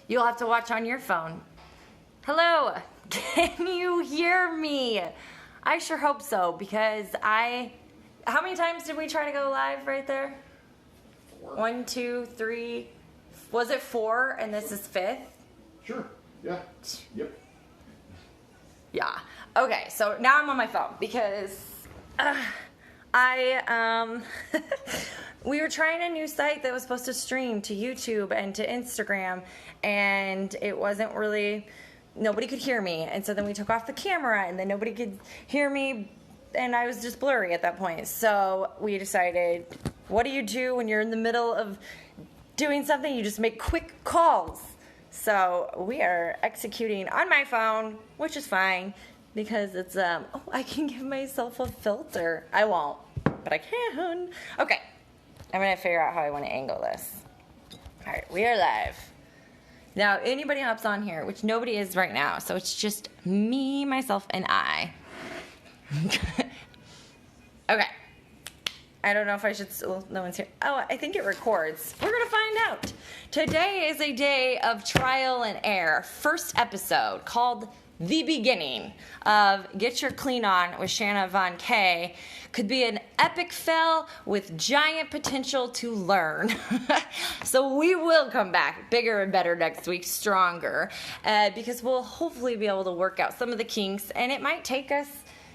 you'll have to watch on your phone. Hello, can you hear me? I sure hope so, because how many times did we try to go live right there? 4. 1, 2, 3. Was it 4 and this is 5th? Sure. Yeah. Yep. Yeah. Okay, so now I'm on my phone because we were trying a new site that was supposed to stream to YouTube and to Instagram, and it wasn't really, nobody could hear me. And so then we took off the camera, and then nobody could hear me, and I was just blurry at that point. So we decided, what do you do when you're in the middle of doing something? You just make quick calls. So we are executing on my phone, which is fine because it's, I can give myself a filter. I won't, but I can. Okay, I'm gonna figure out how I wanna angle this. All right, we are live. Now, anybody hops on here, which nobody is right now, so it's just me, myself, and I. Okay. I don't know if I should, well, no one's here. Oh, I think it records. We're going to find out. Today is a day of trial and error. First episode called The Beginning of Get Your Clean On with Shana von K. Could be an epic fail with giant potential to learn. So we will come back bigger and better next week, stronger, because we'll hopefully be able to work out some of the kinks, and it might take us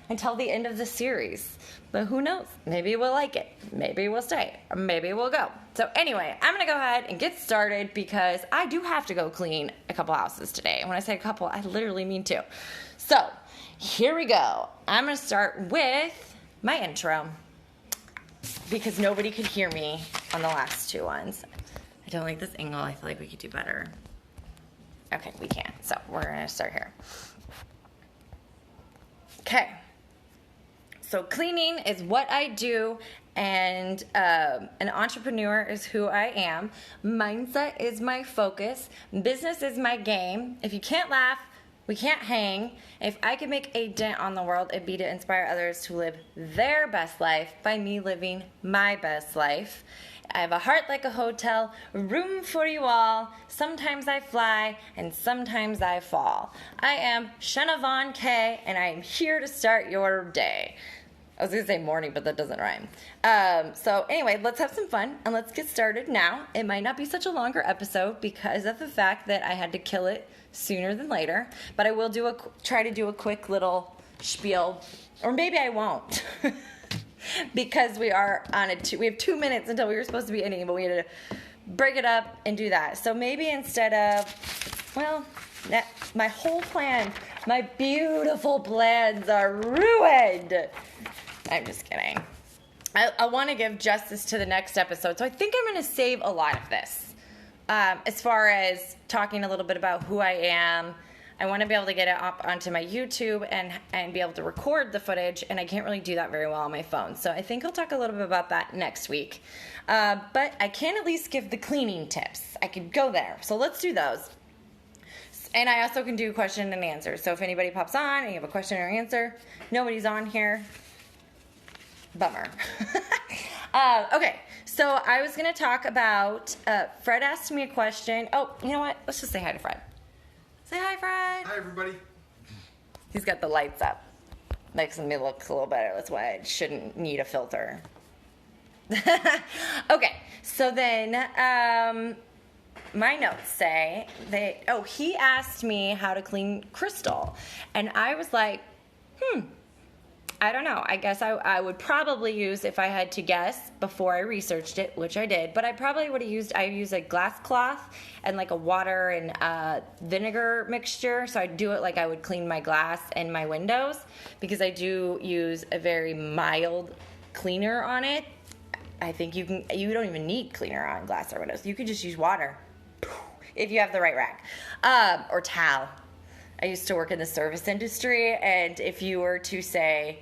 until the end of the series. But who knows? Maybe we'll like it. Maybe we'll stay. Or maybe we'll go. So anyway, I'm going to go ahead and get started because I do have to go clean a couple houses today. And when I say a couple, I literally mean 2. So here we go. I'm going to start with my intro because nobody could hear me on the last 2 ones. I don't like this angle. I feel like we could do better. Okay, we can. So we're going to start here. Okay. So cleaning is what I do, and an entrepreneur is who I am. Mindset is my focus. Business is my game. If you can't laugh, we can't hang. If I could make a dent on the world, it'd be to inspire others to live their best life by me living my best life. I have a heart like a hotel, room for you all. Sometimes I fly, and sometimes I fall. I am Shana von K, and I am here to start your day. I was going to say morning, but that doesn't rhyme. So anyway, let's have some fun, and let's get started now. It might not be such a longer episode because of the fact that I had to kill it sooner than later, but I will try to do a quick little spiel, or maybe I won't. Because we are on we have 2 minutes until we were supposed to be ending, but we had to break it up and do that. So maybe instead of, well, my whole plan, my beautiful plans are ruined. I'm just kidding. I want to give justice to the next episode, so I think I'm going to save a lot of this. As far as talking a little bit about who I am, I want to be able to get it up onto my YouTube and be able to record the footage, and I can't really do that very well on my phone. So I think I'll talk a little bit about that next week. But I can at least give the cleaning tips. I could go there. So let's do those. And I also can do question and answer. So if anybody pops on and you have a question or answer, nobody's on here. Bummer. Okay, so I was going to talk about, Fred asked me a question. Oh, you know what? Let's just say hi to Fred. Say hi, Fred. Hi, everybody. He's got the lights up. Makes me look a little better. That's why I shouldn't need a filter. Okay, so then my notes say that, he asked me how to clean crystal. And I was like, I don't know. I guess I would probably use, if I had to guess before I researched it, which I did, but I probably would have used a glass cloth and like a water and vinegar mixture. So I'd do it like I would clean my glass and my windows, because I do use a very mild cleaner on it. I think you don't even need cleaner on glass or windows. You could just use water if you have the right rag, or towel. I used to work in the service industry, and if you were to say,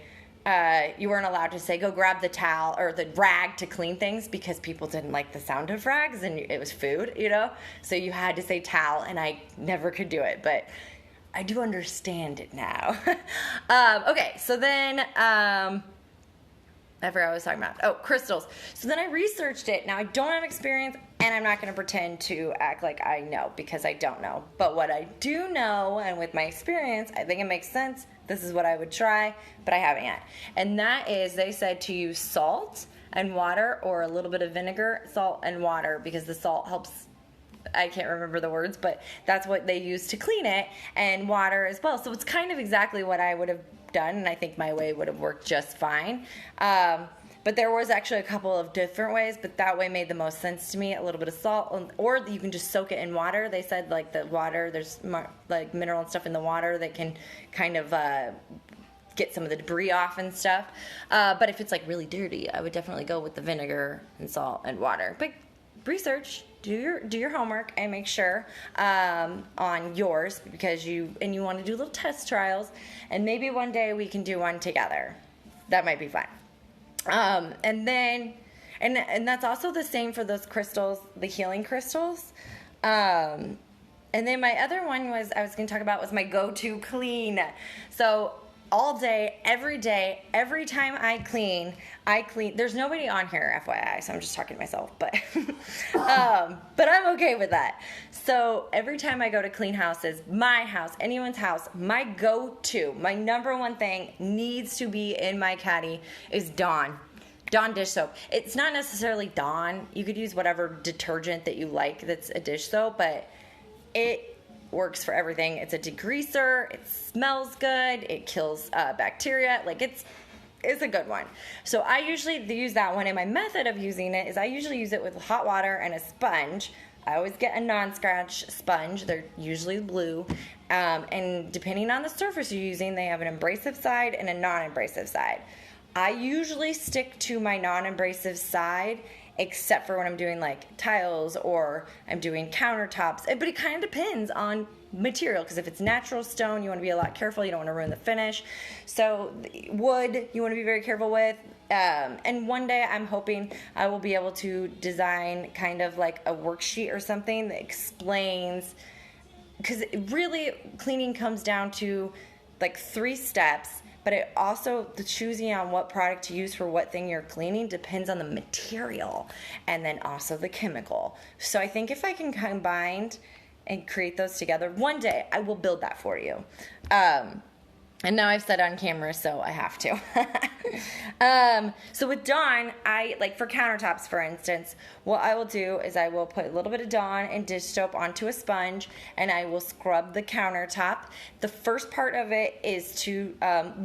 you weren't allowed to say, go grab the towel or the rag to clean things, because people didn't like the sound of rags and it was food, so you had to say towel, and I never could do it, but I do understand it now. Okay, so then I forgot what I was talking about. Oh, crystals. So then I researched it. Now I don't have experience, and I'm not going to pretend to act like I know because I don't know. But what I do know, and with my experience, I think it makes sense. This is what I would try, but I haven't yet. And that is, they said to use salt and water or a little bit of vinegar, salt and water, because the salt helps. I can't remember the words, but that's what they use to clean it, and water as well. So it's kind of exactly what I would have done, and I think my way would have worked just fine. But there was actually a couple of different ways, but that way made the most sense to me. A little bit of salt, or you can just soak it in water. They said like the water, there's like mineral and stuff in the water that can kind of get some of the debris off and stuff. But if it's like really dirty, I would definitely go with the vinegar and salt and water. But research, do your homework, and make sure on yours, because you want to do little test trials, and maybe one day we can do one together. That might be fun. And then that's also the same for those crystals, the healing crystals. And then my other one I was going to talk about was my go-to clean. So all day, every time I clean. There's nobody on here, FYI, so I'm just talking to myself, but but I'm okay with that. So every time I go to clean houses, my house, anyone's house, my go-to, my number one thing needs to be in my caddy is Dawn dish soap. It's not necessarily Dawn. You could use whatever detergent that you like that's a dish soap, but it works for everything. It's a degreaser. It smells good. It kills bacteria. Like it's a good one. So I usually use that one, and my method of using it is I usually use it with hot water and a sponge. I always get a non-scratch sponge. They're usually blue. And depending on the surface you're using, they have an abrasive side and a non-abrasive side. I usually stick to my non-abrasive side, except for when I'm doing like tiles or I'm doing countertops. But it kind of depends on material, because if it's natural stone, you want to be a lot careful. You don't want to ruin the finish. So wood, you want to be very careful with. And one day I'm hoping I will be able to design kind of like a worksheet or something that explains, because really cleaning comes down to like 3 steps. But it also, the choosing on what product to use for what thing you're cleaning depends on the material, and then also the chemical. So I think if I can combine and create those together, one day I will build that for you. And now I've said on camera, so I have to. So with Dawn, I like for countertops, for instance, what I will do is I will put a little bit of Dawn and dish soap onto a sponge, and I will scrub the countertop. The first part of it is to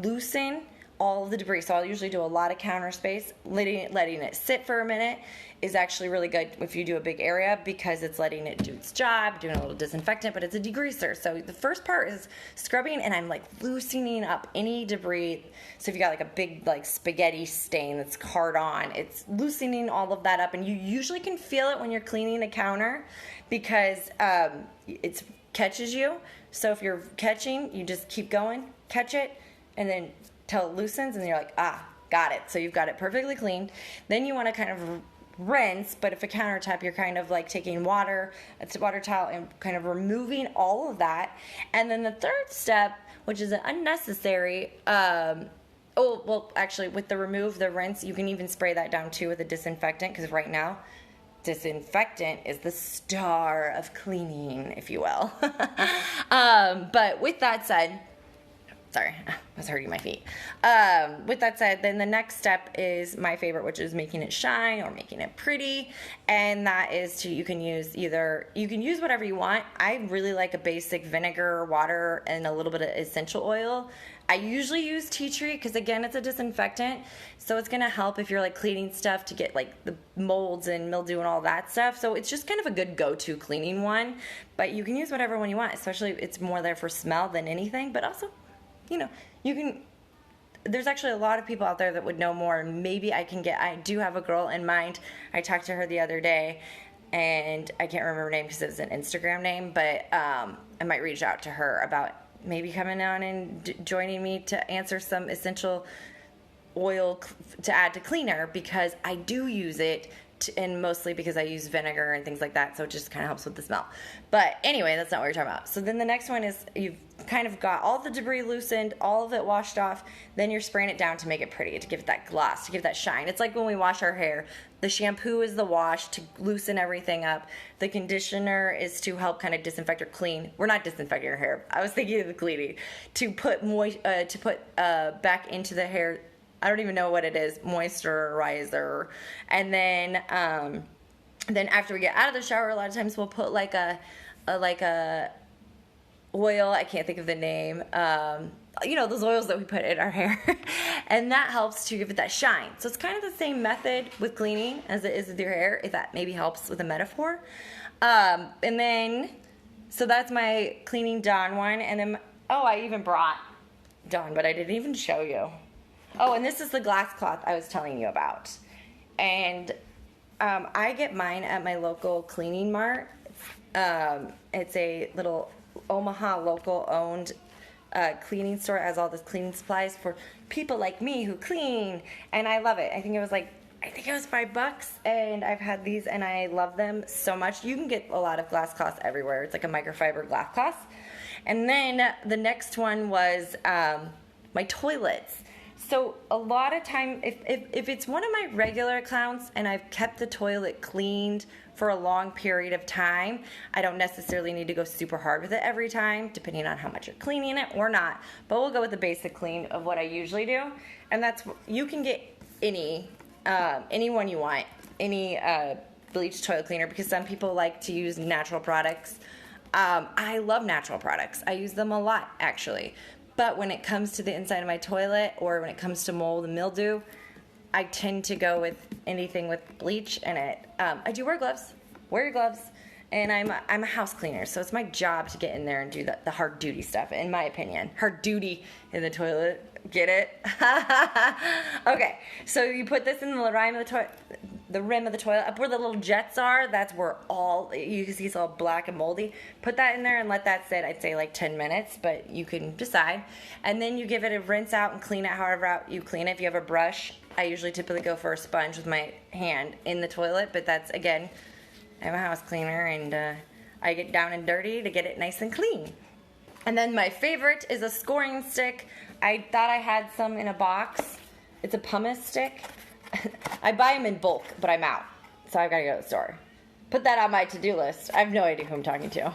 loosen all of the debris. So I'll usually do a lot of counter space. Letting it sit for a minute is actually really good if you do a big area, because it's letting it do its job, doing a little disinfectant, but it's a degreaser. So the first part is scrubbing, and I'm like loosening up any debris. So if you got like a big like spaghetti stain that's hard on, it's loosening all of that up, and you usually can feel it when you're cleaning a counter, because it catches you. So if you're catching, you just keep going, catch it, and then till it loosens, and you're like, got it. So you've got it perfectly cleaned. Then you want to kind of rinse, but if a countertop, you're kind of like taking water, it's a water towel, and kind of removing all of that. And then the third step, which is unnecessary, actually with the rinse, you can even spray that down too with a disinfectant, because right now disinfectant is the star of cleaning, if you will. But with that said, sorry, I was hurting my feet. With that said, then the next step is my favorite, which is making it shine or making it pretty. And that is you can use whatever you want. I really like a basic vinegar, water, and a little bit of essential oil. I usually use tea tree because, again, it's a disinfectant. So it's going to help if you're like cleaning stuff to get like the molds and mildew and all that stuff. So it's just kind of a good go-to cleaning one. But you can use whatever one you want, especially it's more there for smell than anything. But also, there's actually a lot of people out there that would know more. Maybe I do have a girl in mind. I talked to her the other day, and I can't remember her name because it was an Instagram name, but I might reach out to her about maybe coming on and joining me to answer some essential oil to add to cleaner, because I do use it, and mostly because I use vinegar and things like that, so it just kind of helps with the smell. But anyway, that's not what we're talking about. So then the next one is, you've kind of got all the debris loosened, all of it washed off, then you're spraying it down to make it pretty, to give it that gloss, to give it that shine. It's like when we wash our hair. The shampoo is the wash to loosen everything up. The conditioner is to help kind of disinfect or clean. We're not disinfecting your hair. I was thinking of the cleaning. To put back into the hair, I don't even know what it is, moisturizer. And then after we get out of the shower, a lot of times we'll put like a oil, I can't think of the name, those oils that we put in our hair, and that helps to give it that shine. So it's kind of the same method with cleaning as it is with your hair, if that maybe helps with a metaphor. And then, so that's my cleaning Dawn one, and then, I even brought Dawn, but I didn't even show you. Oh, and this is the glass cloth I was telling you about. And I get mine at my local cleaning mart. It's a little Omaha local owned cleaning store. It has all this cleaning supplies for people like me who clean, and I love it. I think it was $5, and I've had these and I love them so much. You can get a lot of glass cloths everywhere. It's like a microfiber glass cloth. And then the next one was my toilets. So a lot of time, if it's one of my regular accounts and I've kept the toilet cleaned for a long period of time, I don't necessarily need to go super hard with it every time, depending on how much you're cleaning it or not. But we'll go with the basic clean of what I usually do. And that's, you can get any one you want, any bleach toilet cleaner, because some people like to use natural products. I love natural products. I use them a lot, actually. But when it comes to the inside of my toilet, or when it comes to mold and mildew, I tend to go with anything with bleach in it. I do wear gloves. Wear your gloves. And I'm a house cleaner, so it's my job to get in there and do the hard duty stuff, in my opinion. Hard duty in the toilet. Get it? Okay, so you put this in the rim of the toilet, up where the little jets are. That's where you can see it's all black and moldy. Put that in there and let that sit. I'd say like 10 minutes, but you can decide. And then you give it a rinse out and clean it however out you clean it. If you have a brush, I usually typically go for a sponge with my hand in the toilet, but that's, again, I'm a house cleaner, and I get down and dirty to get it nice and clean. And then my favorite is a scoring stick. I thought I had some in a box. It's a pumice stick. I buy them in bulk, but I'm out, so I've got to go to the store. Put that on my to-do list. I have no idea who I'm talking to.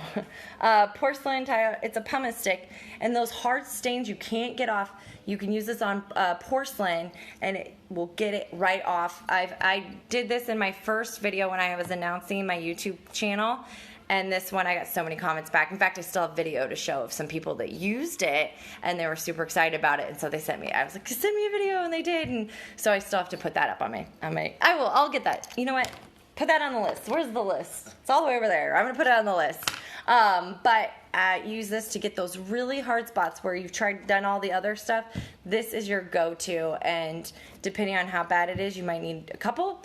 Porcelain tile. It's a pumice stick, and those hard stains you can't get off, you can use this on porcelain, and it will get it right off. I did this in my first video when I was announcing my YouTube channel, and this one I got so many comments back. In fact, I still have video to show of some people that used it, and they were super excited about it, and so they sent me, I was like, send me a video, and they did, and so I still have to put that up on my, I'll get that. You know what? Put that on the list. Where's the list? It's all the way over there. I'm going to put it on the list. But use this to get those really hard spots where you've done all the other stuff. This is your go-to, and depending on how bad it is, you might need a couple.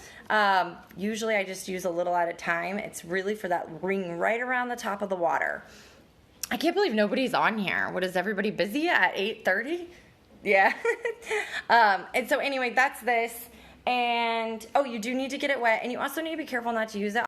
Usually I just use a little at a time. It's really for that ring right around the top of the water. I can't believe nobody's on here. What, is everybody busy at 8:30? Yeah. And so anyway, that's this. And, you do need to get it wet, and you also need to be careful not to use it